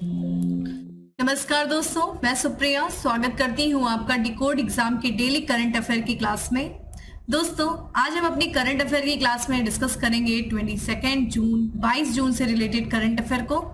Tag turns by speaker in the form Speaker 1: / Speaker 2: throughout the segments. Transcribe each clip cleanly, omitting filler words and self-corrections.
Speaker 1: नमस्कार दोस्तों, मैं सुप्रिया स्वागत करती हूँ आपका डिकोड एग्जाम की डेली करंट अफेयर की क्लास में। दोस्तों, आज हम अपनी करंट अफेयर की क्लास में डिस्कस करेंगे 22 जून से रिलेटेड करंट अफेयर को।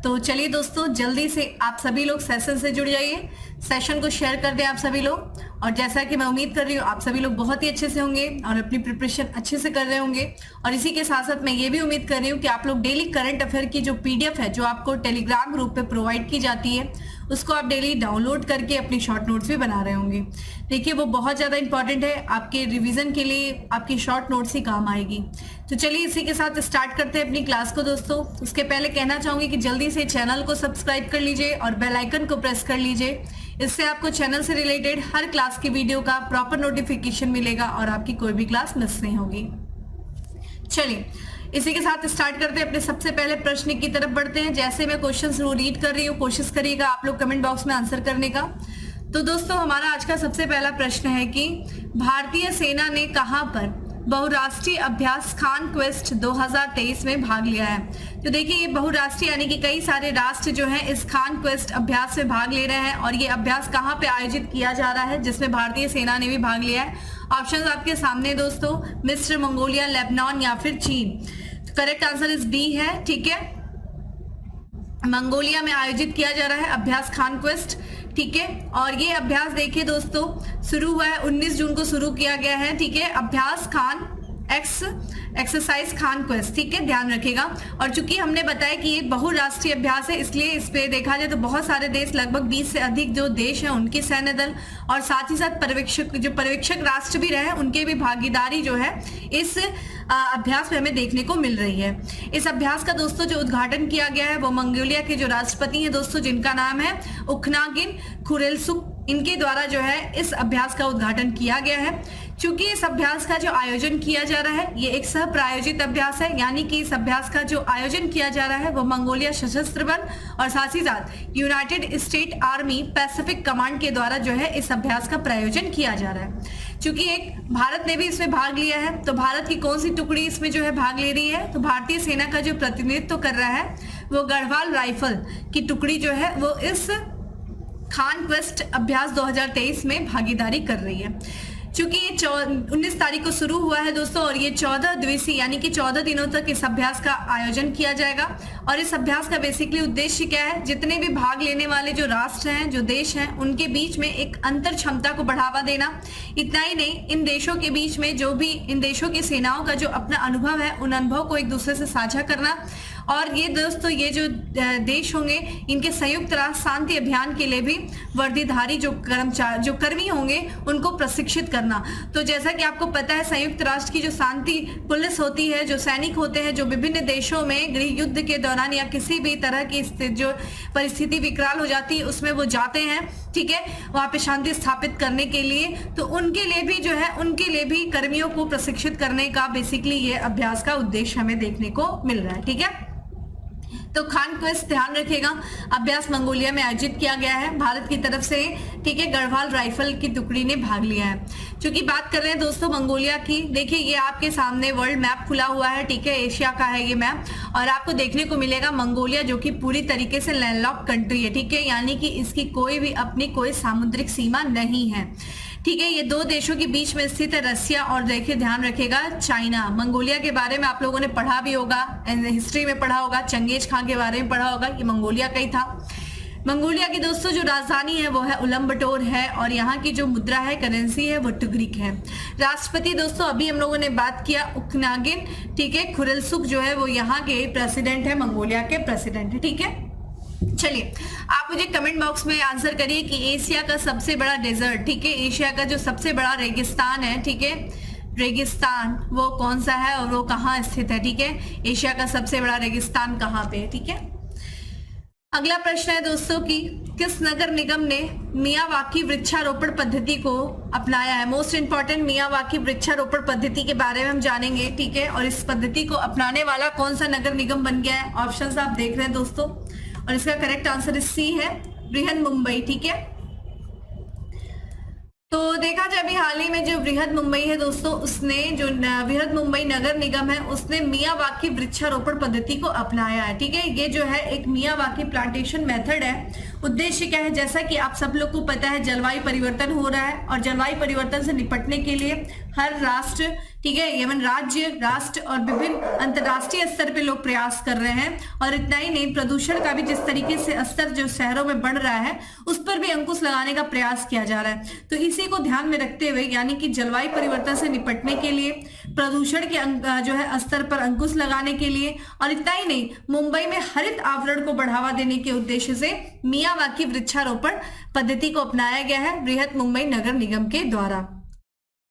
Speaker 1: तो चलिए दोस्तों, जल्दी से आप सभी लोग सेशन से जुड़ जाइए, सेशन को शेयर कर दें आप सभी लोग। और जैसा कि मैं उम्मीद कर रही हूँ आप सभी लोग बहुत ही अच्छे से होंगे और अपनी प्रिपरेशन अच्छे से कर रहे होंगे। और इसी के साथ साथ मैं ये भी उम्मीद कर रही हूँ कि आप लोग डेली करंट अफेयर की जो PDF है जो आपको टेलीग्राम ग्रुप पे प्रोवाइड की जाती है उसको आप डेली डाउनलोड करके अपनी शॉर्ट नोट्स भी बना रहे होंगे। देखिए, वो बहुत ज़्यादा इंपॉर्टेंट है आपके रिवीजन के लिए, आपकी शॉर्ट नोट्स ही काम आएगी। तो चलिए इसी के साथ स्टार्ट करते हैं अपनी क्लास को दोस्तों। उसके पहले कहना चाहूंगी कि जल्दी से चैनल को सब्सक्राइब कर लीजिए और बेल आइकन को प्रेस कर लीजिए। इससे आपको चैनल से रिलेटेड हर क्लास की वीडियो का प्रॉपर नोटिफिकेशन मिलेगा और आपकी कोई भी क्लास मिस नहीं होगी। चलिए इसी के साथ स्टार्ट करते हैं, अपने सबसे पहले प्रश्न की तरफ बढ़ते हैं। जैसे मैं क्वेश्चंस रीड कर रही हूँ, कोशिश करिएगा आप लोग कमेंट बॉक्स में आंसर करने का। तो दोस्तों, हमारा आज का सबसे पहला प्रश्न है कि भारतीय सेना ने कहां पर बहुराष्ट्रीय अभ्यास खान क्वेस्ट 2023 में भाग लिया है। तो देखिए, ये बहुराष्ट्रीय यानी कि कई सारे राष्ट्र जो हैं इस खान क्वेस्ट अभ्यास में भाग ले रहे हैं और ये अभ्यास कहां पे आयोजित किया जा रहा है जिसमें भारतीय सेना ने भी भाग लिया है। ऑप्शंस आपके सामने दोस्तों, मिस्र, मंगोलिया, लेबनान या फिर चीन। तो करेक्ट आंसर इस बी है। ठीक है, मंगोलिया में आयोजित किया जा रहा है अभ्यास खान क्वेस्ट। ठीक है, और ये अभ्यास देखिए दोस्तों शुरू हुआ है 19 जून को शुरू किया गया है। ठीक है, अभ्यास खान एक्सरसाइज खान क्वेस्ट। ठीक है, ध्यान रखिएगा। और चूंकि हमने बताया कि ये बहुराष्ट्रीय अभ्यास है इसलिए इस पे देखा जाए तो बहुत सारे देश, लगभग 20 से अधिक जो देश हैं उनके सैन्य दल और साथ ही साथ पर्यवेक्षक राष्ट्र भी रहे उनके भी भागीदारी जो है इस अभ्यास में हमें देखने को मिल रही है। इस अभ्यास का दोस्तों जो उद्घाटन किया गया है वो मंगोलिया के जो राष्ट्रपति हैं दोस्तों, जिनका नाम है उखनागिन खुरेलसुख, इनके द्वारा जो है इस अभ्यास का उद्घाटन किया गया है। चूंकि इस अभ्यास का जो आयोजन किया जा रहा है ये एक सह प्रायोजित अभ्यास है, यानी कि इस अभ्यास का जो आयोजन किया जा रहा है वो मंगोलिया सशस्त्र बल और साथ ही साथ United state army Pacific command के द्वारा जो है इस अभ्यास का प्रायोजन किया जा रहा है। चूंकि एक भारत ने भी इसमें भाग लिया है, तो भारत की कौन सी टुकड़ी इसमें जो है भाग ले रही है, तो भारतीय सेना का जो प्रतिनिधित्व कर रहा है वो गढ़वाल राइफल की टुकड़ी जो है वो इस खान क्वेस्ट अभ्यास 2023 में भागीदारी कर रही है। चूंकि ये 19 तारीख को शुरू हुआ है दोस्तों और ये 14 दिवसीय यानी कि 14 दिनों तक इस अभ्यास का आयोजन किया जाएगा। और इस अभ्यास का बेसिकली उद्देश्य क्या है, जितने भी भाग लेने वाले जो राष्ट्र हैं, जो देश हैं, उनके बीच में एक अंतर क्षमता को बढ़ावा देना। इतना ही नहीं, इन देशों के बीच में जो भी इन देशों की सेनाओं का जो अपना अनुभव है उन अनुभव को एक दूसरे से साझा करना। और ये दोस्तों ये जो देश होंगे इनके संयुक्त राष्ट्र शांति अभियान के लिए भी वर्दीधारी जो कर्मी होंगे उनको प्रशिक्षित करना। तो जैसा कि आपको पता है, संयुक्त राष्ट्र की जो शांति पुलिस होती है, जो सैनिक होते हैं, जो विभिन्न देशों में गृह युद्ध के दौरान या किसी भी तरह की जो परिस्थिति विकराल हो जाती है उसमें वो जाते हैं। ठीक है, वहां पे शांति स्थापित करने के लिए, तो उनके लिए भी जो है उनके लिए भी कर्मियों को प्रशिक्षित करने का बेसिकली ये अभ्यास का उद्देश्य हमें देखने को मिल रहा है। ठीक है, तो खान क्वेस्ट ध्यान रखिएगा अभ्यास मंगोलिया में आयोजित किया गया है भारत की तरफ से। ठीक है, गढ़वाल राइफल की टुकड़ी ने भाग लिया है। क्योंकि बात कर रहे हैं दोस्तों मंगोलिया की, देखिए ये आपके सामने वर्ल्ड मैप खुला हुआ है। ठीक है, एशिया का है ये मैप और आपको देखने को मिलेगा मंगोलिया जो कि पूरी तरीके से लैंडलॉक कंट्री है। ठीक है, यानी कि इसकी कोई भी अपनी कोई सामुद्रिक सीमा नहीं है। ठीक है, ये दो देशों के बीच में स्थित है, रसिया और देखिए ध्यान रखिएगा चाइना। मंगोलिया के बारे में आप लोगों ने पढ़ा भी होगा, हिस्ट्री में पढ़ा होगा, चंगेज खां के बारे में पढ़ा होगा, ये मंगोलिया का ही था। मंगोलिया की दोस्तों जो राजधानी है वो है उलम्बटोर है और यहाँ की जो मुद्रा है, करेंसी है, वो टुगरिक है। राष्ट्रपति दोस्तों अभी हम लोगों ने बात किया उखनागिन, ठीक है, खुरेलसुख जो है वो यहाँ के प्रेसिडेंट है, मंगोलिया के प्रेसिडेंट है। ठीक है, चलिए आप मुझे कमेंट बॉक्स में आंसर करिए कि एशिया का सबसे बड़ा डेजर्ट, ठीक है, एशिया का जो सबसे बड़ा रेगिस्तान है, ठीक है, रेगिस्तान वो कौन सा है और वो कहाँ स्थित है। ठीक है, एशिया का सबसे बड़ा रेगिस्तान कहाँ पे है। ठीक है, अगला प्रश्न है दोस्तों कि किस नगर निगम ने मियावाकी वृक्षारोपण पद्धति को अपनाया है। मोस्ट इंपॉर्टेंट, मियावाकी वृक्षारोपण पद्धति के बारे में हम जानेंगे। ठीक है, और इस पद्धति को अपनाने वाला कौन सा नगर निगम बन गया है। ऑप्शंस आप देख रहे हैं दोस्तों और इसका करेक्ट आंसर सी है, बृहन मुंबई। ठीक है, तो देखा जाए अभी हाल ही में जो बृहद मुंबई है दोस्तों, उसने जो बृहद मुंबई नगर निगम है उसने मियावाकी वृक्षारोपण पद्धति को अपनाया है। ठीक है, ये जो है एक मियावाकी प्लांटेशन मेथड है। उद्देश्य क्या है, जैसा कि आप सब लोग को पता है जलवायु परिवर्तन हो रहा है और जलवायु परिवर्तन से निपटने के लिए हर राष्ट्र, ठीक है, एवं राज्य, राष्ट्र और विभिन्न अंतर्राष्ट्रीय स्तर पे लोग प्रयास कर रहे हैं। और इतना ही नहीं, प्रदूषण का भी जिस तरीके से स्तर जो शहरों में बढ़ रहा है उस पर भी अंकुश लगाने का प्रयास किया जा रहा है। तो इसी को ध्यान में रखते हुए, यानी कि जलवायु परिवर्तन से निपटने के लिए, प्रदूषण के जो है स्तर पर अंकुश लगाने के लिए, और इतना ही नहीं, मुंबई में हरित आवरण को बढ़ावा देने के उद्देश्य से मियावाकी वृक्षारोपण पद्धति को अपनाया गया है बृहद मुंबई नगर निगम के द्वारा।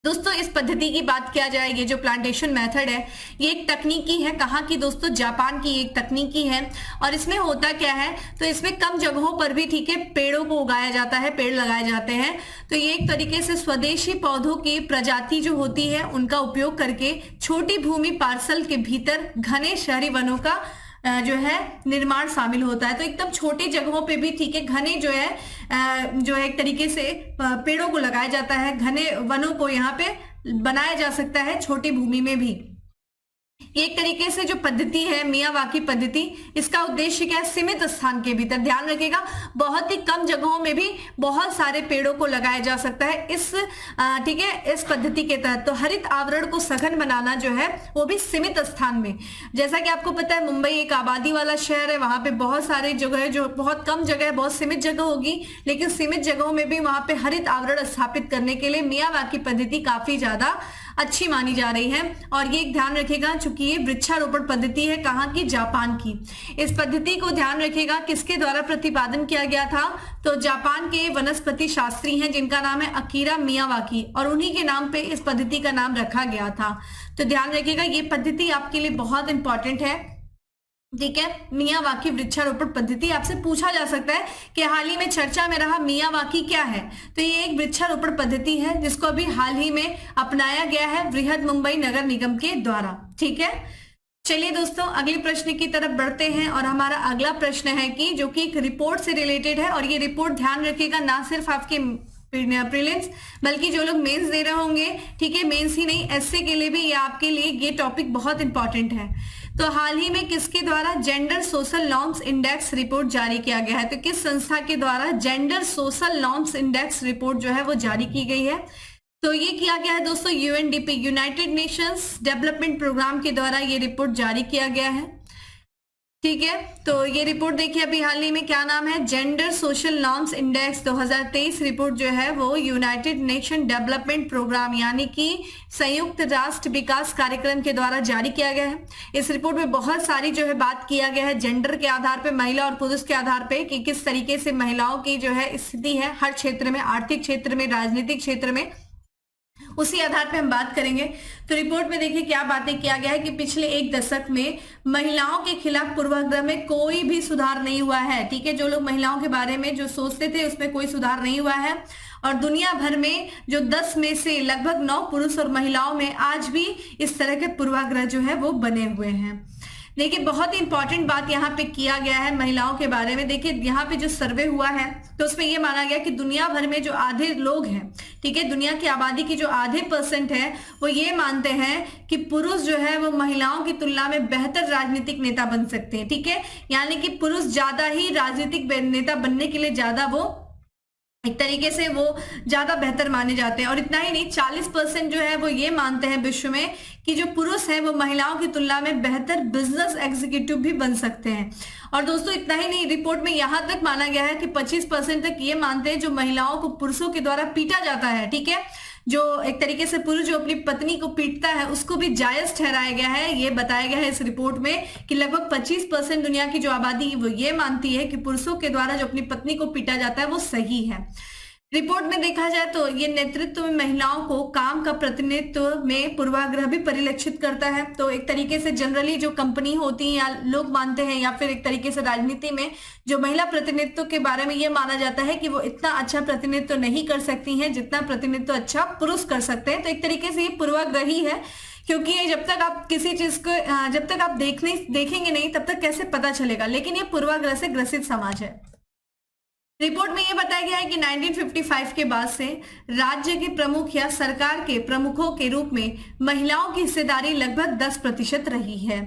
Speaker 1: दोस्तों इस पद्धति की बात किया जाए, ये जो प्लांटेशन मेथड है ये एक तकनीकी है। कहाँ की दोस्तों? जापान की एक तकनीकी है। और इसमें होता क्या है, तो इसमें कम जगहों पर भी, ठीक है, पेड़ों को उगाया जाता है, पेड़ लगाए जाते हैं। तो ये एक तरीके से स्वदेशी पौधों की प्रजाति जो होती है उनका उपयोग करके छोटी भूमि पार्सल के भीतर घने शहरी वनों का जो है निर्माण शामिल होता है। तो एकदम छोटी जगहों पे भी, ठीक है, घने जो है एक तरीके से पेड़ों को लगाया जाता है, घने वनों को यहाँ पे बनाया जा सकता है छोटी भूमि में भी। एक तरीके से जो पद्धति है मियावाकी पद्धति, इसका उद्देश्य क्या है? सीमित स्थान के भीतर, ध्यान रखिएगा, बहुत ही कम जगहों में भी बहुत सारे पेड़ों को लगाया जा सकता है इस ठीक है, इस पद्धति के तहत। तो हरित आवरण को सघन बनाना जो है वो भी सीमित स्थान में। जैसा कि आपको पता है मुंबई एक आबादी वाला शहर है, वहां पे बहुत सारे जगह है, जो बहुत कम जगह है, बहुत सीमित जगह होगी, लेकिन सीमित जगहों में भी वहां पे हरित आवरण स्थापित करने के लिए मियावाकी पद्धति काफी ज्यादा अच्छी मानी जा रही है। और ये ध्यान रखिएगा, चूंकि ये वृक्षारोपण पद्धति है, कहाँ की? जापान की। इस पद्धति को ध्यान रखिएगा किसके द्वारा प्रतिपादन किया गया था? तो जापान के वनस्पति शास्त्री हैं जिनका नाम है अकीरा मियावाकी, और उन्हीं के नाम पे इस पद्धति का नाम रखा गया था। तो ध्यान रखिएगा ये पद्धति आपके लिए बहुत इंपॉर्टेंट है। ठीक है, मियावाकी वृक्षारोपण पद्धति आपसे पूछा जा सकता है कि हाल ही में चर्चा में रहा मियावाकी क्या है। तो ये एक वृक्षारोपण पद्धति है जिसको अभी हाल ही में अपनाया गया है बृहद मुंबई नगर निगम के द्वारा। ठीक है, चलिए दोस्तों अगले प्रश्न की तरफ बढ़ते हैं। और हमारा अगला प्रश्न है कि जो कि एक रिपोर्ट से रिलेटेड है, और ये रिपोर्ट ध्यान रखिएगा ना सिर्फ आपके प्रीलिम्स बल्कि जो लोग मेंस दे रहे होंगे, ठीक है, मेंस ही नहीं, एसए के लिए भी ये आपके लिए ये टॉपिक बहुत इंपॉर्टेंट है। तो हाल ही में किसके द्वारा gender social norms index report जारी किया गया है? तो किस संस्था के द्वारा gender social norms index report जो है वो जारी की गई है? तो ये किया गया है दोस्तों UNDP, United Nations Development Programme के द्वारा ये रिपोर्ट जारी किया गया है। ठीक है, तो ये रिपोर्ट देखिए अभी हाल ही में क्या नाम है, gender social norms index 2023 report जो है वो यूनाइटेड नेशन डेवलपमेंट प्रोग्राम यानी कि संयुक्त राष्ट्र विकास कार्यक्रम के द्वारा जारी किया गया है। इस रिपोर्ट में बहुत सारी जो है बात किया गया है जेंडर के आधार पे, महिला और पुरुष के आधार पे, कि किस तरीके से महिलाओं की जो है स्थिति है हर क्षेत्र में, आर्थिक क्षेत्र में, राजनीतिक क्षेत्र में, उसी आधार पे हम बात करेंगे। तो रिपोर्ट में देखिए क्या बातें किया गया है कि पिछले एक दशक में महिलाओं के खिलाफ पूर्वाग्रह में कोई भी सुधार नहीं हुआ है। ठीक है, जो लोग महिलाओं के बारे में जो सोचते थे उसमें कोई सुधार नहीं हुआ है। और दुनिया भर में जो 10 में से लगभग 9 पुरुष और महिलाओं में आज भी इस तरह के पूर्वाग्रह जो है वो बने हुए हैं। देखिए बहुत ही इंपॉर्टेंट बात यहाँ पे किया गया है महिलाओं के बारे में। देखिए यहाँ पे जो सर्वे हुआ है तो उसमें ये माना गया कि दुनिया भर में जो आधे लोग हैं, ठीक है, दुनिया की आबादी की जो आधे % है वो ये मानते हैं कि पुरुष जो है वो महिलाओं की तुलना में बेहतर राजनीतिक नेता बन सकते हैं। ठीक है, यानी कि पुरुष ज्यादा ही राजनीतिक नेता बनने के लिए ज्यादा वो एक तरीके से वो ज्यादा बेहतर माने जाते हैं। और इतना ही नहीं, 40% जो है वो ये मानते हैं विश्व में कि जो पुरुष हैं वो महिलाओं की तुलना में बेहतर बिजनेस एग्जीक्यूटिव भी बन सकते हैं। और दोस्तों इतना ही नहीं, रिपोर्ट में यहां तक माना गया है कि 25% तक ये मानते हैं जो महिलाओं को पुरुषों के द्वारा पीटा जाता है, ठीक है, जो एक तरीके से पुरुष जो अपनी पत्नी को पीटता है उसको भी जायज ठहराया गया है। ये बताया गया है इस रिपोर्ट में कि लगभग 25% दुनिया की जो आबादी है वो ये मानती है कि पुरुषों के द्वारा जो अपनी पत्नी को पीटा जाता है वो सही है। रिपोर्ट में देखा जाए तो ये नेतृत्व में महिलाओं को काम का प्रतिनिधित्व में पूर्वाग्रह भी परिलक्षित करता है। तो एक तरीके से जनरली जो कंपनी होती है या लोग मानते हैं या फिर एक तरीके से राजनीति में जो महिला प्रतिनिधित्व के बारे में ये माना जाता है कि वो इतना अच्छा प्रतिनिधित्व नहीं कर सकती हैं जितना प्रतिनिधित्व अच्छा पुरुष कर सकते हैं। तो एक तरीके से ये पूर्वाग्रह ही है, क्योंकि ये जब तक आप किसी चीज को जब तक आप देखेंगे नहीं तब तक कैसे पता चलेगा, लेकिन ये पूर्वाग्रह से ग्रसित समाज है। रिपोर्ट में ये बताया गया है कि 1955 के बाद से राज्य के प्रमुख या सरकार के प्रमुखों के रूप में महिलाओं की हिस्सेदारी लगभग 10% रही है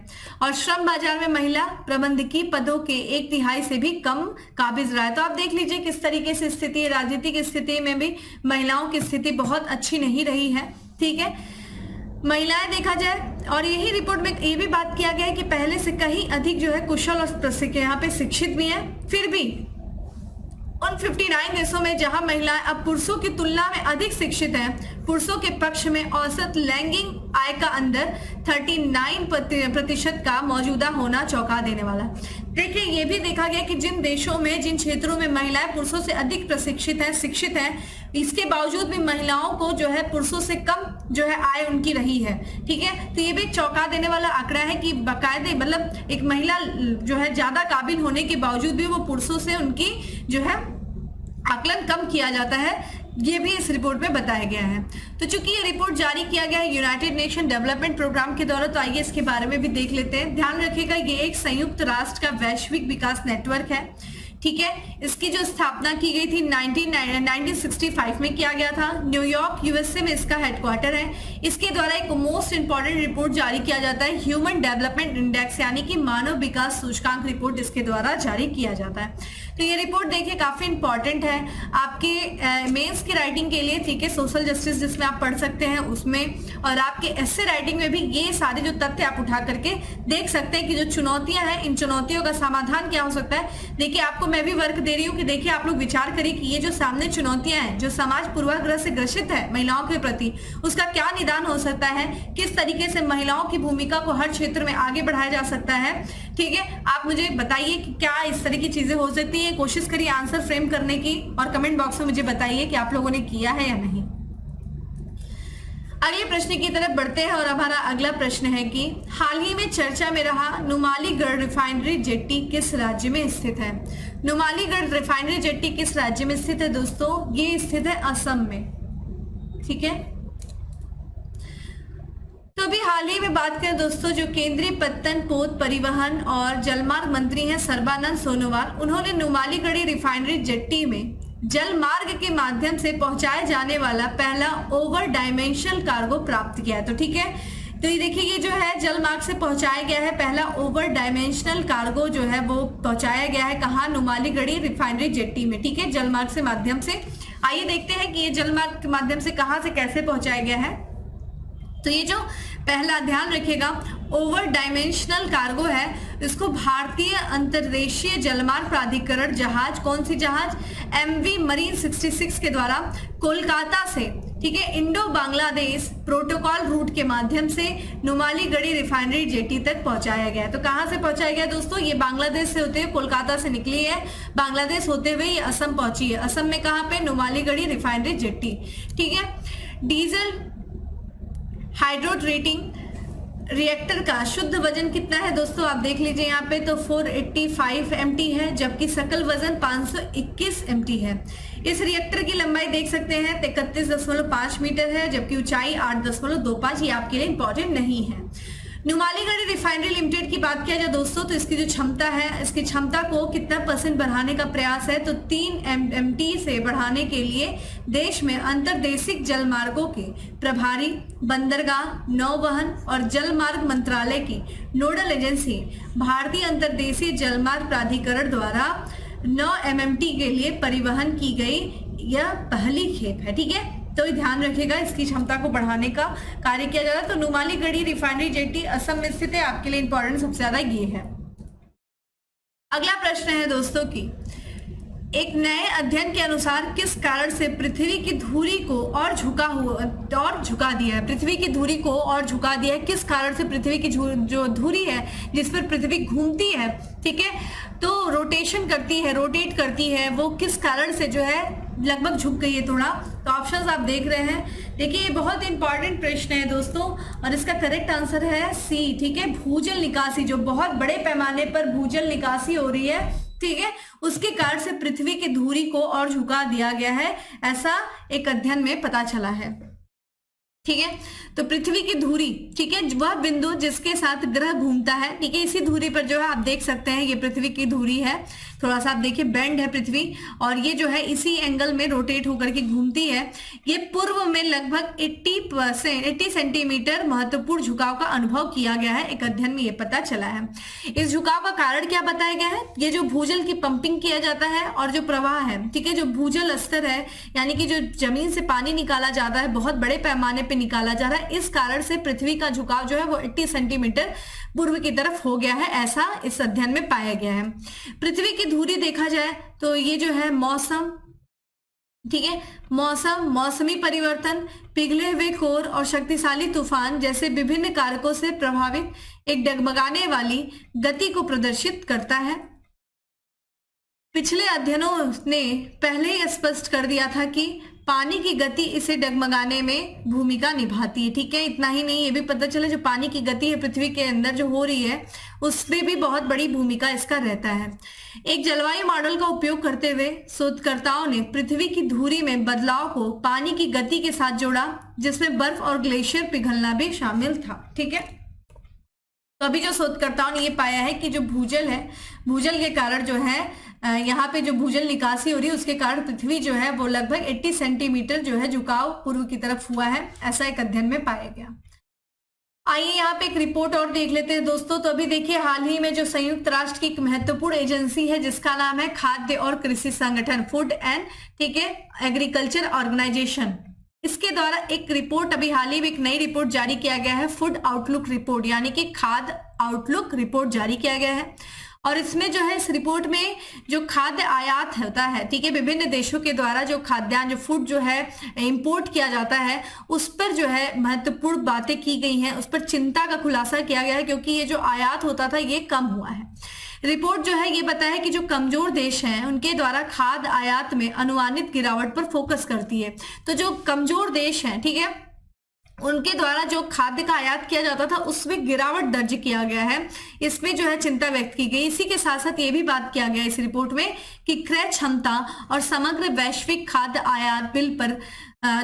Speaker 1: और श्रम बाजार में महिला प्रबंधकीय पदों के 1/3 से भी कम काबिज रहा है। तो आप देख लीजिए किस तरीके से स्थिति है, राजनीतिक स्थिति में भी महिलाओं की स्थिति बहुत अच्छी नहीं रही है। ठीक है, महिलाएं देखा जाए, और यही रिपोर्ट में ये भी बात किया गया है कि पहले से कहीं अधिक जो है कुशल और यहाँ पे शिक्षित भी है। फिर भी उन 59 देशों में जहां महिलाएं अब पुरुषों की तुलना में अधिक शिक्षित हैं, पुरुषों के पक्ष में औसत लैंगिक आय का अंदर 39% का मौजूदा होना चौंका देने वाला। देखिए, ये भी देखा गया कि जिन देशों में, जिन क्षेत्रों में महिलाएं पुरुषों से अधिक प्रशिक्षित हैं, शिक्षित हैं, इसके बावजूद भी महिलाओं को जो है पुरुषों से कम जो है आय उनकी रही है। ठीक है, तो ये भी एक चौंका देने वाला आंकड़ा है कि बाकायदे मतलब एक महिला जो है ज्यादा काबिल होने के बावजूद भी वो पुरुषों से उनकी जो है आकलन कम किया जाता है, ये भी इस रिपोर्ट में बताया गया है। तो चूंकि ये रिपोर्ट जारी किया गया है यूनाइटेड नेशन डेवलपमेंट प्रोग्राम के द्वारा, तो आइए इसके बारे में भी देख लेते हैं। ध्यान रखिएगा, ये एक संयुक्त राष्ट्र का वैश्विक विकास नेटवर्क है। ठीक है, इसकी जो स्थापना की गई थी 1965 में किया गया था। न्यूयॉर्क यूएसए में इसका हेडक्वार्टर है। इसके द्वारा एक मोस्ट इंपॉर्टेंट रिपोर्ट जारी किया जाता है, ह्यूमन डेवलपमेंट इंडेक्स, यानी कि मानव विकास सूचकांक रिपोर्ट इसके द्वारा जारी किया जाता है। तो ये रिपोर्ट देखिए काफी इंपॉर्टेंट है आपके मेंस की राइटिंग के लिए। ठीक है, सोशल जस्टिस जिसमें आप पढ़ सकते हैं उसमें, और आपके एस्से राइटिंग में भी ये सारे जो तथ्य आप उठा करके देख सकते हैं कि जो चुनौतियां हैं, इन चुनौतियों का समाधान क्या हो सकता है। देखिए, आपको मैं भी वर्क दे रही हूँ कि देखिए आप लोग विचार करिए कि ये जो सामने चुनौतियां हैं, जो समाज पूर्वाग्रह से ग्रसित है महिलाओं के प्रति, उसका क्या निदान हो सकता है, किस तरीके से महिलाओं की भूमिका को हर क्षेत्र में आगे बढ़ाया जा सकता है। ठीक है, आप मुझे बताइए कि क्या इस तरह की चीजें हो सकती है। कोशिश करिए आंसर फ्रेम करने की और कमेंट बॉक्स में मुझे बताइए कि आप लोगों ने किया है या नहीं। अगले प्रश्न की तरफ बढ़ते हैं और हमारा अगला प्रश्न है कि हाल ही में चर्चा में रहा नुमालीगढ़ रिफाइनरी जेट्टी किस राज्य में स्थित है। नुमालीगढ़ रिफाइनरी जेट्टी किस राज्य में स्थित है दोस्तों? ये स्थित है असम में। ठीक है, तो अभी हाल ही में बात करें दोस्तों, जो केंद्रीय पत्तन, पोत, परिवहन और जलमार्ग मंत्री हैं सर्बानंद सोनोवाल, उन्होंने नुमालीगढ़ रिफाइनरी जेट्टी में जल मार्ग के माध्यम से पहुंचाए जाने वाला पहला ओवर डायमेंशनल कार्गो प्राप्त किया है। तो ठीक है, तो ये देखिए, ये जो है जल मार्ग से पहुंचाया गया है पहला ओवर डायमेंशनल कार्गो जो है वो पहुंचाया गया है कहाँ? नुमालीगढ़ रिफाइनरी जेट्टी में। ठीक है, जल मार्ग से माध्यम से। आइए देखते हैं कि ये जल मार्ग के माध्यम से कहाँ से कैसे पहुंचाया गया है। तो ये जो पहला, ध्यान रखिएगा, ओवर डायमेंशनल कार्गो है, इसको भारतीय अंतर्देशीय जलमार्ग प्राधिकरण जहाज, कौन सी जहाज? MV मरीन 66 के द्वारा कोलकाता से, ठीक है, इंडो बांग्लादेश प्रोटोकॉल रूट के माध्यम से नुमालीगढ़ रिफाइनरी जेट्टी तक पहुंचाया गया। तो कहां से पहुंचाया गया दोस्तों? ये बांग्लादेश से होते हुए, कोलकाता से निकली है, बांग्लादेश होते हुए ये असम पहुंची है। असम में कहां पे? Numaligarh refinery jetty. ठीक है, डीजल हाइड्रोट्रेटिंग रिएक्टर का शुद्ध वजन कितना है दोस्तों? आप देख लीजिए यहाँ पे, तो 485 MT है, जबकि सकल वजन 521 MT है। इस रिएक्टर की लंबाई देख सकते हैं 31.5 मीटर है, जबकि ऊंचाई 8.25। ये आपके लिए इंपॉर्टेंट नहीं है। नुमालीगढ़ रिफाइनरी लिमिटेड की बात किया जाए दोस्तों, तो इसकी जो क्षमता है, इसकी क्षमता को कितना % बढ़ाने का प्रयास है? तो 3 MT से बढ़ाने के लिए देश में अंतर्देशीय जल मार्गों के प्रभारी, बंदरगाह, नौवहन और जल मार्ग मंत्रालय की नोडल एजेंसी भारतीय अंतर्देशीय जलमार्ग प्राधिकरण द्वारा 9 MMT के लिए परिवहन की गई यह पहली खेप है। ठीक है, तो ध्यान रखिएगा, इसकी क्षमता को बढ़ाने का कार्य किया जा रहा है। तो नुमालीगढ़ रिफाइनरी जेट्टी असम में स्थित है, आपके लिए इंपॉर्टेंट सबसे ज्यादा ये है। अगला प्रश्न है दोस्तों की, एक नए अध्ययन के अनुसार किस कारण से पृथ्वी की धुरी को और झुका दिया है? पृथ्वी की धुरी को और झुका दिया है, किस कारण से? पृथ्वी की जो धुरी है जिस पर पृथ्वी घूमती है, ठीक है, तो रोटेशन करती है, रोटेट करती है, वो किस कारण से जो है लगभग झुक गई है थोड़ा? तो ऑप्शंस आप देख रहे हैं। देखिए, ये बहुत इंपॉर्टेंट प्रश्न है दोस्तों, और इसका करेक्ट आंसर है सी। ठीक है, भूजल निकासी, जो बहुत बड़े पैमाने पर भूजल निकासी हो रही है, ठीक है, उसके कारण से पृथ्वी की धुरी को और झुका दिया गया है, ऐसा एक अध्ययन में पता चला है। ठीक है। तो पृथ्वी की धुरी, ठीक है, वह बिंदु जिसके साथ ग्रह घूमता है, ठीक है, इसी धुरी पर जो है आप देख सकते हैं ये पृथ्वी की धुरी है, थोड़ा सा आप देखिए बेंड है पृथ्वी, और ये जो है इसी एंगल में रोटेट होकर के घूमती है। ये पूर्व में लगभग 80 सेंटीमीटर महत्वपूर्ण झुकाव का अनुभव किया गया है, एक अध्ययन में ये पता चला है। इस झुकाव का कारण क्या बताया गया है? ये जो भूजल की पंपिंग किया जाता है और जो प्रवाह है, ठीक है, जो भूजल स्तर है, यानी कि जो जमीन से पानी निकाला जाता है बहुत बड़े पैमाने पे निकाला जा रहा है, इस कारण से पृथ्वी का झुकाव जो है वो 80 सेंटीमीटर पूर्व की तरफ हो गया है, ऐसा इस अध्ययन में पाया गया है। पृथ्वी की धुरी देखा जाए तो ये जो है मौसम, ठीक है, मौसमी परिवर्तन, पिघले हुए कोर और शक्तिशाली तूफान जैसे विभिन्न कारकों से प्रभावित एक डगमगाने वाली गति को प्रदर्शित करता है। पिछले अध्ययनों ने पहले ही स्पष्ट कर दिया था कि पानी की गति इसे डगमगाने में भूमिका निभाती है, ठीक है। इतना ही नहीं, ये भी पता चला जो पानी की गति है पृथ्वी के अंदर जो हो रही है उसमें भी बहुत बड़ी भूमिका इसका रहता है। एक जलवायु मॉडल का उपयोग करते हुए शोधकर्ताओं ने पृथ्वी की धुरी में बदलाव को पानी की गति के साथ जोड़ा, जिसमें बर्फ और ग्लेशियर पिघलना भी शामिल था, ठीक है। तो अभी जो शोधकर्ताओं ने ये पाया है कि जो भूजल है, भूजल के कारण जो है यहाँ पे जो भूजल निकासी हो रही है उसके कारण पृथ्वी जो है वो लगभग 80 सेंटीमीटर जो है झुकाव पूर्व की तरफ हुआ है, ऐसा एक अध्ययन में पाया गया। आइए यहाँ पे एक रिपोर्ट और देख लेते हैं दोस्तों। तो अभी देखिए हाल ही में जो संयुक्त राष्ट्र की एक महत्वपूर्ण एजेंसी है जिसका नाम है खाद्य और कृषि संगठन, फूड एंड, ठीक है, एग्रीकल्चर ऑर्गेनाइजेशन, इसके द्वारा एक रिपोर्ट अभी हाल ही में एक नई रिपोर्ट जारी किया गया है, फूड आउटलुक रिपोर्ट, यानी कि खाद्य आउटलुक रिपोर्ट जारी किया गया है। और इसमें जो है इस रिपोर्ट में जो खाद्य आयात होता है, ठीक है, विभिन्न देशों के द्वारा जो खाद्यान्न जो फूड जो है इंपोर्ट किया जाता है उस पर जो है महत्वपूर्ण बातें की गई हैं, उस पर चिंता का खुलासा किया गया है, क्योंकि ये जो आयात होता था ये कम हुआ है। रिपोर्ट जो है ये बताया कि जो कमजोर देश हैं उनके द्वारा खाद्य आयात में अनुमानित गिरावट पर फोकस करती है। तो जो कमजोर देश हैं, ठीक है, उनके द्वारा जो खाद्य का आयात किया जाता था उसमें गिरावट दर्ज किया गया है, इसमें जो है चिंता व्यक्त की गई। इसी के साथ साथ ये भी बात किया गया इस रिपोर्ट में कि क्रय क्षमता और समग्र वैश्विक खाद्य आयात बिल पर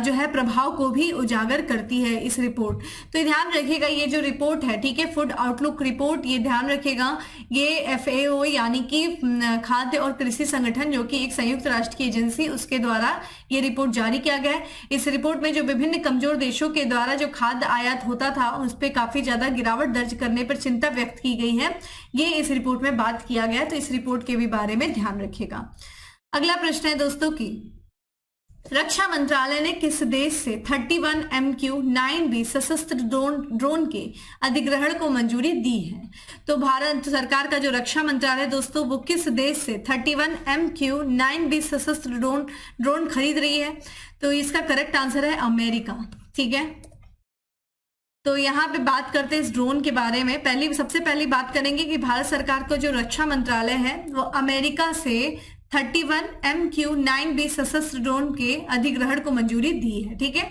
Speaker 1: जो है प्रभाव को भी उजागर करती है इस रिपोर्ट। तो ध्यान रखिएगा ये जो रिपोर्ट है, ठीक है, फूड आउटलुक रिपोर्ट, ये ध्यान रखिएगा ये FAO यानी कि खाद्य और कृषि संगठन जो कि एक संयुक्त राष्ट्र की एजेंसी, उसके द्वारा ये रिपोर्ट जारी किया गया है। इस रिपोर्ट में जो विभिन्न कमजोर देशों के द्वारा जो खाद्य आयात होता था उस पर काफी ज्यादा गिरावट दर्ज करने पर चिंता व्यक्त की गई है, ये इस रिपोर्ट में बात किया गया है। तो इस रिपोर्ट के भी बारे में ध्यान रखिएगा। अगला प्रश्न है दोस्तों की रक्षा मंत्रालय ने किस देश से 31 MQ-9B सशस्त्र ड्रोन के अधिग्रहण को मंजूरी दी है? तो भारत सरकार का जो रक्षा मंत्रालय दोस्तों वो किस देश से 31 MQ-9B सशस्त्र ड्रोन खरीद रही है? तो इसका करेक्ट आंसर है अमेरिका, ठीक है। तो यहाँ पे बात करते हैं इस ड्रोन के बारे में। सबसे पहले बात करेंगे कि भारत सरकार का जो रक्षा मंत्रालय है वो अमेरिका से 31 MQ-9B सशस्त्र ड्रोन के अधिग्रहण को मंजूरी दी है, ठीक है।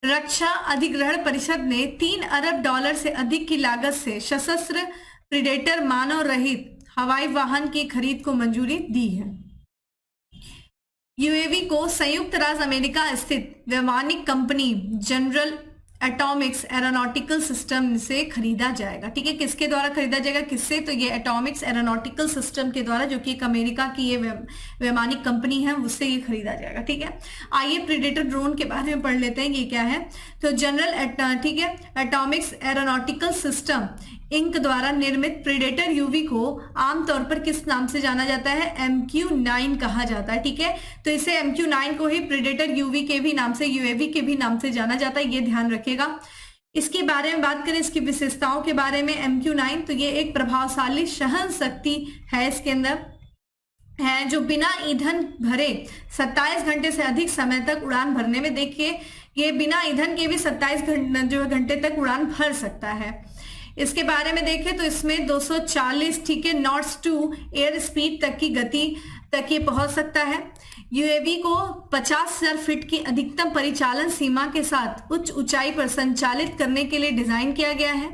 Speaker 1: रक्षा अधिग्रहण परिषद ने $3 अरब से अधिक की लागत से सशस्त्र प्रीडेटर मानव रहित हवाई वाहन की खरीद को मंजूरी दी है। UAV को संयुक्त राज्य अमेरिका स्थित वैमानिक company general Atomics aeronautical system से खरीदा जाएगा, ठीक है। किसके द्वारा खरीदा जाएगा, किससे? तो ये एटॉमिक्स एरोनॉटिकल सिस्टम के द्वारा, जो कि एक अमेरिका की ये वैमानिक कंपनी है, उससे ये खरीदा जाएगा, ठीक है। आइए प्रीडेटर ड्रोन के बारे में पढ़ लेते हैं ये क्या है। तो जनरल, ठीक है, एटॉमिक्स एरोनॉटिकल सिस्टम इंक द्वारा निर्मित प्रीडेटर UV को आमतौर पर किस नाम से जाना जाता है? MQ-9 कहा जाता है, ठीक है। तो इसे MQ-9 को ही प्रीडेटर UV के भी नाम से, UAV के भी नाम से जाना जाता है, ये ध्यान रखिएगा। इसके बारे में बात करें, इसकी विशेषताओं के बारे में, MQ-9 तो ये एक प्रभावशाली सहन शक्ति है, इसके अंदर है जो बिना ईंधन भरे 27 घंटे से अधिक समय तक उड़ान भरने में, देखिए ये बिना ईंधन के भी 27 घंटे तक उड़ान भर सकता है। इसके बारे में देखें तो इसमें 240, ठीक है, नॉट्स टू एयर स्पीड तक की गति तक ये पहुंच सकता है। UAV को 50,000 फीट की अधिकतम परिचालन सीमा के साथ उच्च ऊंचाई पर संचालित करने के लिए डिजाइन किया गया है।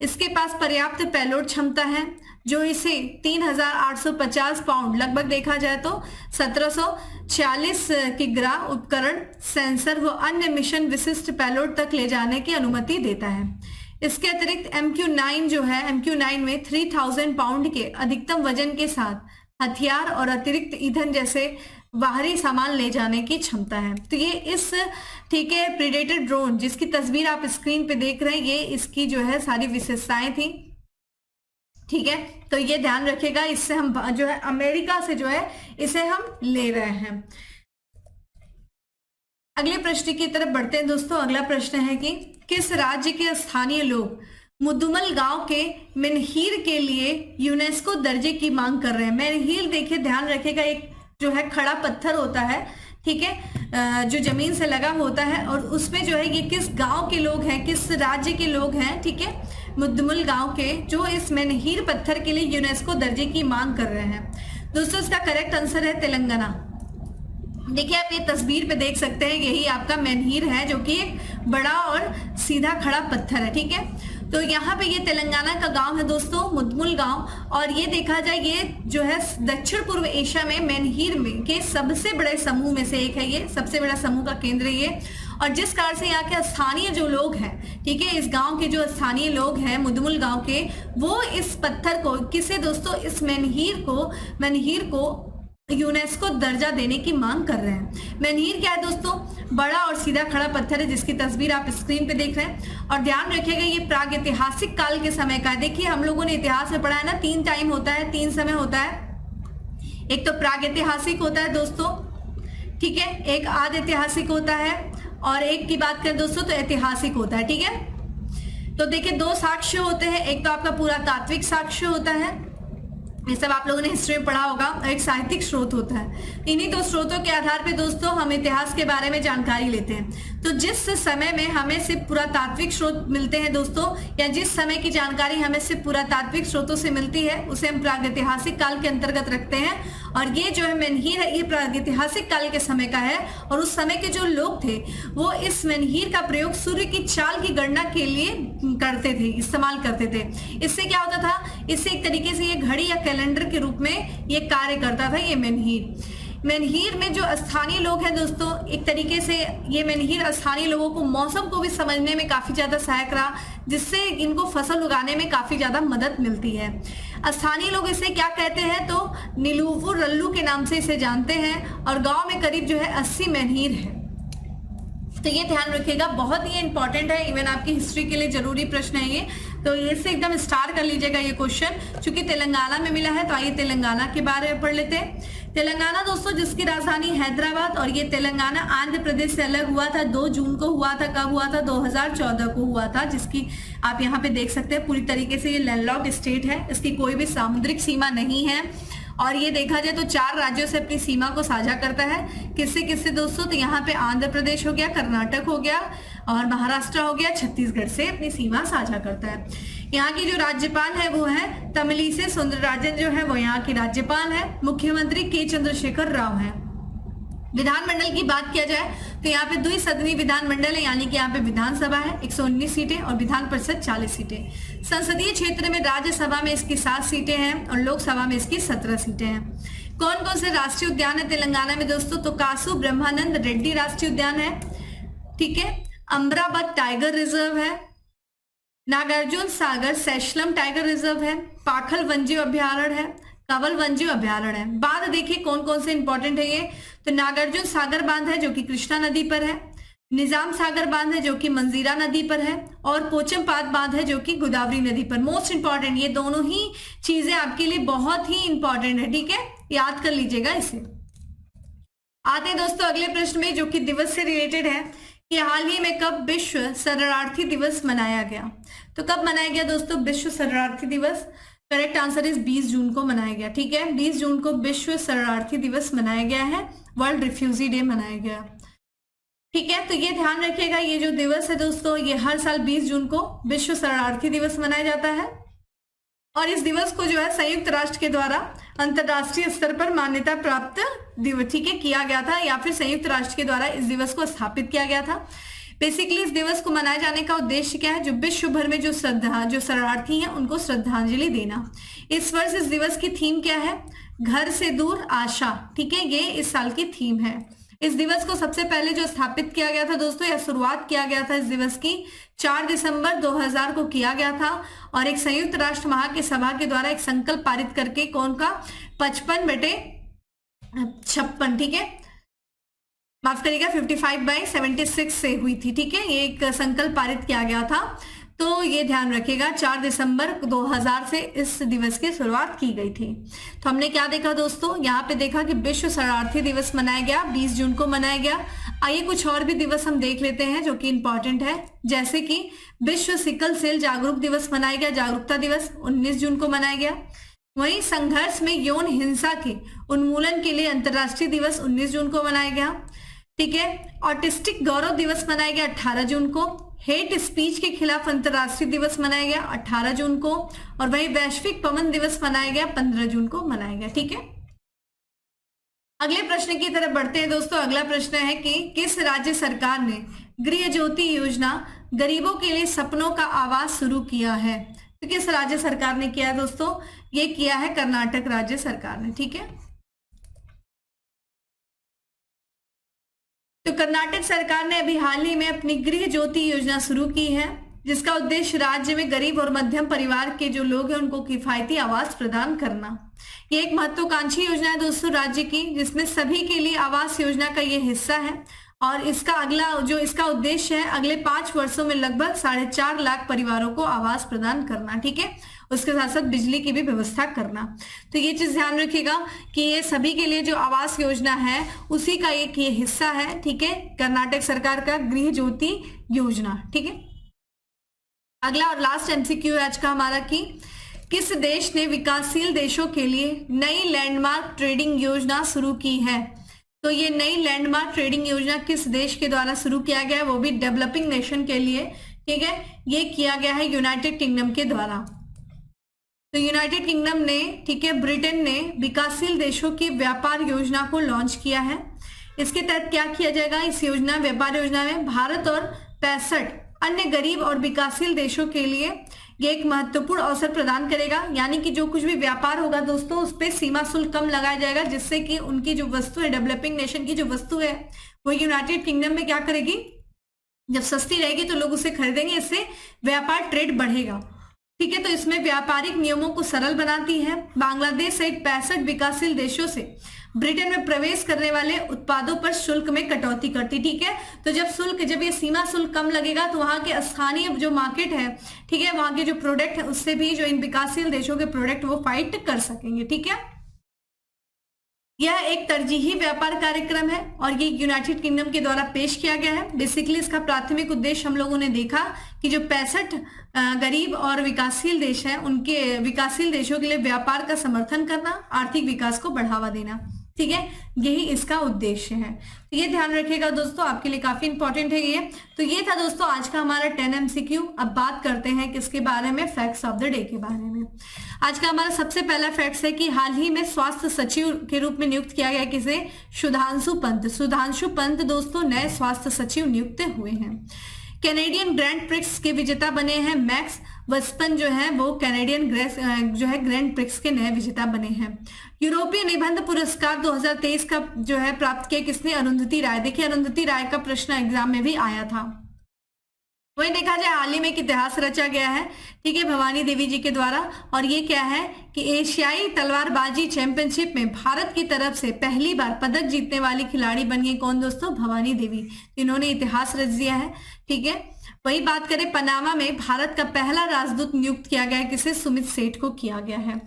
Speaker 1: इसके पास पर्याप्त पेलोड क्षमता है जो इसे 3850 पाउंड, लगभग देखा जाए तो 1740 किग्रा उपकरण, सेंसर व अन्य मिशन विशिष्ट पेलोड तक ले जाने की अनुमति देता है। इसके अतिरिक्त MQ-9 जो है, MQ-9 में 3000 पाउंड के अधिकतम वजन के साथ हथियार और अतिरिक्त ईंधन जैसे बाहरी सामान ले जाने की क्षमता है। तो ये इस, ठीक है, प्रीडेटर ड्रोन जिसकी तस्वीर आप स्क्रीन पे देख रहे हैं, ये इसकी जो है सारी विशेषताएं थी। ठीक है, तो ये ध्यान रखिएगा, इससे हम जो है अमेरिका से जो है इसे हम ले रहे हैं। अगले प्रश्न की तरफ बढ़ते हैं दोस्तों। अगला प्रश्न है कि किस राज्य के स्थानीय लोग मुदुमल गांव के मेनहीर के लिए यूनेस्को दर्जे की मांग कर रहे हैं। मेनहीर देखिए, ध्यान रखिएगा, एक जो है खड़ा पत्थर होता है, ठीक है, जो जमीन से लगा होता है, और उसमें जो है ये किस गांव के लोग हैं, किस राज्य के लोग हैं, ठीक है, मुदुमल गांव के, जो इस मेनहीर पत्थर के लिए यूनेस्को दर्जे की मांग कर रहे हैं। दोस्तों इसका करेक्ट आंसर है तेलंगाना। देखिए आप ये तस्वीर पे देख सकते हैं, यही आपका मेनहीर है जो कि एक बड़ा और सीधा खड़ा पत्थर है। ठीक है, तो यहाँ पे ये तेलंगाना का गांव है दोस्तों, मुदमुल गांव, और ये देखा जाए ये जो है दक्षिण पूर्व एशिया में मेनहीर में के सबसे बड़े समूह में से एक है, ये सबसे बड़ा समूह का केंद्र है ये। और जिस कारण से यहाँ के स्थानीय जो लोग हैं, ठीक है, इस गांव के जो स्थानीय लोग हैं मुदमुल गांव के, वो इस पत्थर को, किसे दोस्तों, इस मेनहीर को यूनेस्को दर्जा देने की मांग कर रहे हैं। मेनहीर क्या है दोस्तों, बड़ा और सीधा खड़ा पत्थर है जिसकी तस्वीर आप स्क्रीन पे देख रहे हैं। और ध्यान रखिएगा ये प्रागैतिहासिक काल के समय का है। देखिए हम लोगों ने इतिहास में पढ़ा है ना, 3 टाइम होता है, 3 समय होता है। एक तो प्रागैतिहासिक होता है दोस्तों, ठीक है, एक आद ऐतिहासिक होता है, और एक की बात करें दोस्तों तो ऐतिहासिक होता है। ठीक है, तो देखिए 2 साक्ष्य होते हैं, एक तो आपका पुरातात्विक साक्ष्य होता है, ये सब आप लोगों ने हिस्ट्री में पढ़ा होगा, और एक साहित्यिक स्रोत होता है। इन्हीं 2 स्रोतों के आधार पे दोस्तों हम इतिहास के बारे में जानकारी लेते हैं। तो जिस समय में हमें सिर्फ पुरातात्विक स्रोत मिलते हैं दोस्तों, या जिस समय की जानकारी हमें सिर्फ पुरातात्विक स्रोतों से मिलती है, उसे हम प्रागैतिहासिक काल के अंतर्गत रखते हैं। और ये जो है मेनहीर है, ये प्रागैतिहासिक काल के समय का है, और उस समय के जो लोग थे वो इस मेनहीर का प्रयोग सूर्य की चाल की गणना के लिए करते थे, इस्तेमाल करते थे। इससे क्या होता था, इससे एक तरीके से ये घड़ी या कैलेंडर के रूप में ये कार्य करता था ये मेनहीर। मेनहीर में जो स्थानीय लोग हैं दोस्तों, एक तरीके से ये मेनहीर स्थानीय लोगों को मौसम को भी समझने में काफी ज्यादा सहायक रहा, जिससे इनको फसल उगाने में काफी ज्यादा मदद मिलती है। स्थानीय लोग इसे क्या कहते हैं तो नीलूफू रल्लू के नाम से इसे जानते हैं, और गांव में करीब जो है 80 मेनहीर है। तो ये ध्यान रखिएगा, बहुत ही इंपॉर्टेंट है, इवन आपकी हिस्ट्री के लिए जरूरी प्रश्न है ये, तो इससे एकदम स्टार कर लीजिएगा ये क्वेश्चन, क्योंकि तेलंगाना में मिला है। तो आइए तेलंगाना के बारे में पढ़ लेते हैं। तेलंगाना दोस्तों जिसकी राजधानी हैदराबाद, और ये तेलंगाना आंध्र प्रदेश से अलग हुआ था, 2 जून को हुआ था। कब हुआ था, 2014 को हुआ था, जिसकी आप यहाँ पे देख सकते हैं पूरी तरीके से ये लैंडलॉक्ड स्टेट है, इसकी कोई भी सामुद्रिक सीमा नहीं है। और ये देखा जाए तो 4 राज्यों से अपनी सीमा को साझा करता है। किससे किससे दोस्तों, तो यहाँ पे आंध्र प्रदेश हो गया, कर्नाटक हो गया, और महाराष्ट्र हो गया, छत्तीसगढ़ से अपनी सीमा साझा करता है। यहाँ की जो राज्यपाल है वो है तमिलिसै सौंदरराजन, जो है वो यहाँ की राज्यपाल है। मुख्यमंत्री के चंद्रशेखर राव है। विधानमंडल की बात किया जाए तो यहाँ पे 2 सदनी विधानमंडल है, यानी कि यहाँ पे विधानसभा है 119 सीटें, और विधान परिषद 40 सीटें। संसदीय क्षेत्र में राज्यसभा में इसकी 7 सीटें हैं, और लोकसभा में इसकी 17 सीटें हैं। कौन कौन से राष्ट्रीय उद्यान है तेलंगाना में दोस्तों, तो कासु ब्रह्मानंद रेड्डी राष्ट्रीय उद्यान है, ठीक है, अमरावत टाइगर रिजर्व है, नागार्जुन सागर सैशलम टाइगर रिजर्व है, पाखल वन्यजीव अभ्यारण्य है, कंवल वन्यजीव अभ्यारण्य है। बांध देखिए कौन कौन से इंपॉर्टेंट है ये, तो नागार्जुन सागर बांध है जो कि कृष्णा नदी पर है, निजाम सागर बांध है जो कि मंजीरा नदी पर है, और पोचमपाद बांध है जो कि गोदावरी नदी पर। मोस्ट इंपॉर्टेंट, ये दोनों ही चीजें आपके लिए बहुत ही इंपॉर्टेंट है, ठीक है, याद कर लीजिएगा इसे। आते हैं दोस्तों अगले प्रश्न में, जो कि दिवस से रिलेटेड है कि हाल ही में कब विश्व शरणार्थी दिवस मनाया गया। तो कब मनाया गया दोस्तों विश्व शरणार्थी दिवस, करेक्ट आंसर इज 20 जून को मनाया गया। ठीक है, 20 जून को विश्व शरणार्थी दिवस मनाया गया है, वर्ल्ड रिफ्यूजी डे मनाया गया। ठीक है, तो ये ध्यान रखिएगा, ये जो दिवस है दोस्तों ये हर साल 20 जून को विश्व शरणार्थी दिवस मनाया जाता है, और इस दिवस को जो है संयुक्त राष्ट्र के द्वारा अंतरराष्ट्रीय स्तर पर मान्यता प्राप्त दिवस, ठीक है, किया गया था, या फिर संयुक्त राष्ट्र के द्वारा इस दिवस को स्थापित किया गया था। बेसिकली इस दिवस को मनाए जाने का उद्देश्य क्या है? जो विश्व भर में जो शरणार्थी हैं उनको श्रद्धांजलि देना। इस वर्ष इस दिवस की थीम क्या है? घर से दूर आशा। ठीक है, ये इस साल की थीम है। इस दिवस को सबसे पहले जो स्थापित किया गया था दोस्तों, या शुरुआत किया गया था इस दिवस की 4 दिसंबर 2000 को किया गया था, और एक संयुक्त राष्ट्र महासभा के द्वारा एक संकल्प पारित करके कौन का 55/56, ठीक है, माफ करिएगा 55/76 से हुई थी। ठीक है, ये एक संकल्प पारित किया गया था, तो ये ध्यान रखिएगा 4 दिसंबर 2000 से इस दिवस की शुरुआत की गई थी। तो हमने क्या देखा दोस्तों, यहाँ पे देखा कि विश्व शरणार्थी दिवस मनाया गया, 20 जून को मनाया गया। आइए कुछ और भी दिवस हम देख लेते हैं जो कि इंपॉर्टेंट है, जैसे कि विश्व सिकल सेल जागरूक दिवस मनाया गया, जागरूकता दिवस 19 जून को मनाया गया। वहीं संघर्ष में यौन हिंसा के उन्मूलन के लिए अंतर्राष्ट्रीय दिवस 19 जून को मनाया गया। ठीक है, ऑटिस्टिक गौरव दिवस मनाया गया 18 जून को। हेट स्पीच के खिलाफ अंतर्राष्ट्रीय दिवस मनाया गया 18 जून को, और वही वैश्विक पवन दिवस मनाया गया 15 जून को मनाया गया। ठीक है, अगले प्रश्न की तरफ बढ़ते हैं दोस्तों। अगला प्रश्न है कि किस राज्य सरकार ने गृह ज्योति योजना गरीबों के लिए सपनों का आवास शुरू किया है? तो किस राज्य सरकार ने किया है दोस्तों? ये किया है कर्नाटक राज्य सरकार ने। ठीक है, तो कर्नाटक सरकार ने अभी हाल ही में अपनी गृह ज्योति योजना शुरू की है, जिसका उद्देश्य राज्य में गरीब और मध्यम परिवार के जो लोग हैं उनको किफायती आवास प्रदान करना। ये एक महत्वाकांक्षी योजना है दोस्तों राज्य की, जिसमें सभी के लिए आवास योजना का ये हिस्सा है, और इसका उद्देश्य है अगले 5 वर्षों में लगभग 4.5 लाख परिवारों को आवास प्रदान करना। ठीक है, उसके साथ साथ बिजली की भी व्यवस्था करना। तो ये चीज ध्यान रखिएगा कि ये सभी के लिए जो आवास योजना है उसी का एक ये हिस्सा है। ठीक है, कर्नाटक सरकार का गृह ज्योति योजना। ठीक है, अगला और लास्ट एमसीक्यू है आज का हमारा कि किस देश ने विकासशील देशों के लिए नई लैंडमार्क ट्रेडिंग योजना शुरू की है? तो ये नई लैंडमार्क ट्रेडिंग योजना किस देश के द्वारा शुरू किया गया है? वो भी डेवलपिंग नेशन के लिए। ठीक है, ये किया गया है यूनाइटेड किंगडम के द्वारा। तो यूनाइटेड किंगडम ने, ठीक है, ब्रिटेन ने विकासशील देशों की व्यापार योजना को लॉन्च किया है। इसके तहत क्या किया जाएगा? इस योजना, व्यापार योजना में भारत और 65 अन्य गरीब और विकासशील देशों के लिए ये एक महत्वपूर्ण अवसर प्रदान करेगा। यानी कि जो कुछ भी व्यापार होगा दोस्तों, उस पर सीमा शुल्क कम लगाया जाएगा, जिससे कि उनकी जो वस्तु है, डेवलपिंग नेशन की जो वस्तु है, वो यूनाइटेड किंगडम में क्या करेगी, जब सस्ती रहेगी तो लोग उसे खरीदेंगे, इससे व्यापार ट्रेड बढ़ेगा। ठीक है, तो इसमें व्यापारिक नियमों को सरल बनाती है। बांग्लादेश सहित 65 विकासशील देशों से ब्रिटेन में प्रवेश करने वाले उत्पादों पर शुल्क में कटौती करती। ठीक है, तो जब ये सीमा शुल्क कम लगेगा तो वहां के स्थानीय जो मार्केट है, ठीक है, वहां के जो प्रोडक्ट है उससे भी जो इन विकासशील देशों के प्रोडक्ट वो फाइट कर सकेंगे। ठीक है, यह एक तरजीही व्यापार कार्यक्रम है और ये यूनाइटेड किंगडम के द्वारा पेश किया गया है। बेसिकली इसका प्राथमिक उद्देश्य हम लोगों ने देखा कि जो 65 गरीब और विकासशील देश हैं, उनके विकासशील देशों के लिए व्यापार का समर्थन करना, आर्थिक विकास को बढ़ावा देना। ठीक है, यही इसका उद्देश्य है। तो ये ध्यान रखिएगा दोस्तों, आपके लिए काफी इंपॉर्टेंट है ये। तो ये था दोस्तों आज का हमारा 10 MCQ। अब बात करते हैं किसके बारे में, फैक्ट्स ऑफ द डे के बारे में। आज का हमारा सबसे पहला फैक्ट्स है कि हाल ही में स्वास्थ्य सचिव के रूप में नियुक्त किया गया किसे, सुधांशु पंत। सुधांशु पंत दोस्तों नए स्वास्थ्य सचिव नियुक्त हुए हैं। कैनेडियन ग्रैंड प्रिक्स के विजेता बने हैं मैक्स वर्स्टपन, जो है वो कैनेडियन ग्रैंड प्रिक्स के नए विजेता बने हैं। यूरोपीय निबंध पुरस्कार 2023 का जो है प्राप्त किया किसने, अरुंधति राय। देखिए अरुंधति राय का प्रश्न एग्जाम में भी आया था। वही देखा जाए हाल ही में एक इतिहास रचा गया है, ठीक है, भवानी देवी जी के द्वारा, और ये क्या है कि एशियाई तलवारबाजी चैंपियनशिप में भारत की तरफ से पहली बार पदक जीतने वाली खिलाड़ी बन गई कौन दोस्तों, भवानी देवी। इन्होंने इतिहास रच दिया है। ठीक है, वही बात करें पनामा में भारत का पहला राजदूत नियुक्त किया गया है किसे, सुमित सेठ को किया गया है।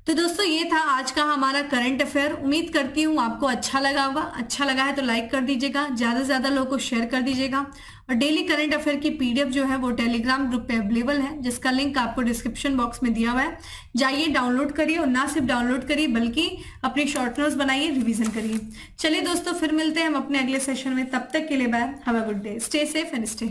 Speaker 1: तो दोस्तों ये था आज का हमारा करंट अफेयर। उम्मीद करती हूँ आपको अच्छा लगा होगा। अच्छा लगा है तो लाइक कर दीजिएगा, ज्यादा से ज्यादा लोगों को शेयर कर दीजिएगा। और डेली करंट अफेयर की PDF जो है वो टेलीग्राम ग्रुप पे अवेलेबल है, जिसका लिंक आपको डिस्क्रिप्शन बॉक्स में दिया हुआ है। जाइए डाउनलोड करिए, और ना सिर्फ डाउनलोड करिए बल्कि अपनी शॉर्ट नोट्स बनाइए, रिविजन करिए। चलिए दोस्तों फिर मिलते हैं हम अपने अगले सेशन में, तब तक के लिए bye, have a good day, stay safe and stay happy.